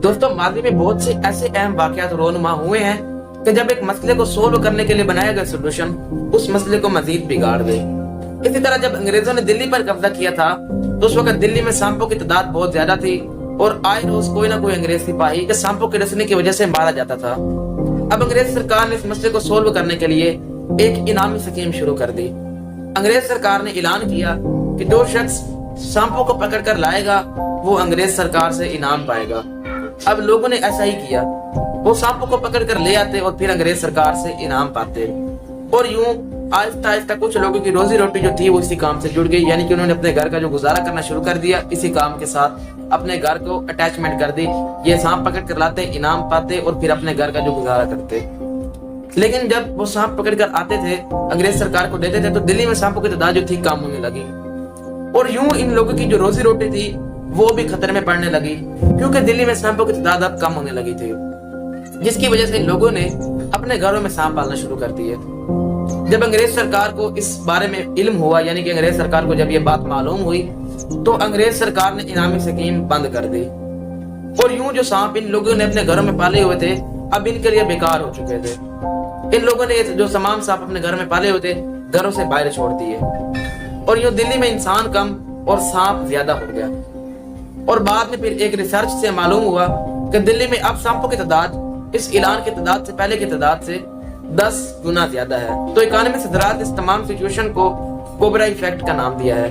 दोस्तों माजी में बहुत से ऐसे अहम वाकयात रोनुमा हुए हैं कि जब एक मसले को सोल्व करने के लिए बनाया गया सोल्यूशन उस मसले को मजीद बिगाड़ दे। इसी तरह जब अंग्रेजों ने दिल्ली पर कब्जा किया था तो उस वक्त दिल्ली में सांपों की तादाद बहुत ज्यादा थी और आए रोज कोई ना कोई अंग्रेज सिपाही के सांपों के डसने की वजह से मारा जाता था। अब अंग्रेज सरकार ने इस मसले को सोल्व करने के लिए एक इनामी स्कीम शुरू कर दी। अंग्रेज सरकार ने ऐलान किया कि जो शख्स सांपों को पकड़ कर लाएगा वो अंग्रेज सरकार से इनाम पाएगा। अब लोगों ने ऐसा ही किया, वो सांपों को पकड़ कर ले आते और फिर अंग्रेज सरकार से इनाम पाते और यूं आहिस्ता आहिस्ता कुछ लोगों की रोजी रोटी जो थी वो इसी काम से जुड़ गई, यानी कि उन्होंने अपने घर का जो गुजारा करना शुरू कर दिया इसी काम के साथ, अपने घर को अटैचमेंट कर दी। ये सांप पकड़ कर लाते, इनाम पाते और फिर अपने घर का जो गुजारा करते। लेकिन जब वो सांप पकड़ कर आते थे अंग्रेज सरकार को देते थे तो दिल्ली में सांपों की तादाद जो थी कम होने लगी और यूं इन लोगों की जो रोजी रोटी थी वो भी खतरे में पड़ने लगी, क्योंकि दिल्ली में सांपों की तादाद अब कम होने लगी थी, जिसकी वजह से लोगों ने अपने घरों में सांप पालना शुरू कर दिए। जब अंग्रेज सरकार को इस बारे में इल्म हुआ, यानी कि अंग्रेज सरकार को जब ये बात मालूम हुई तो अंग्रेज सरकार ने इनामी स्कीम बंद कर दी और यूं जो सांप इन लोगों ने अपने घरों में पाले हुए थे अब इनके लिए बेकार हो चुके थे। इन लोगों ने जो तमाम सांप अपने घर में पाले हुए थे घरों से बाहर छोड़ दिए और यूं दिल्ली में इंसान कम और सांप ज्यादा हो गया। और बाद में फिर एक रिसर्च से मालूम हुआ कि दिल्ली में अब सांपों की तादाद इस ऐलान की तादाद से पहले की तादाद से 10 गुना ज्यादा है। तो इकोनॉमिस्ट हज़रात इस तमाम सिचुएशन को कोबरा इफेक्ट का नाम दिया है।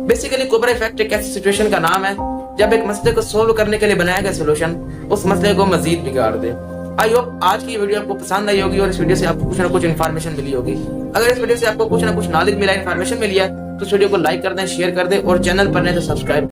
बेसिकली कोबरा इफेक्ट एक ऐसी सिचुएशन का नाम है जब एक मसले को सोल्व करने के लिए बनाया गया सोल्यूशन उस मसले को मजीद बिगाड़ दे। आई होप आज की वीडियो आपको पसंद आई होगी और इस वीडियो से आपको कुछ ना कुछ इन्फॉर्मेशन मिली होगी। अगर इस वीडियो से आपको कुछ ना कुछ नॉलेज मिला, इन्फॉर्मेशन मिली है तो इस वीडियो को लाइक कर दें, शेयर कर दें और चैनल पर नहीं तो सब्सक्राइब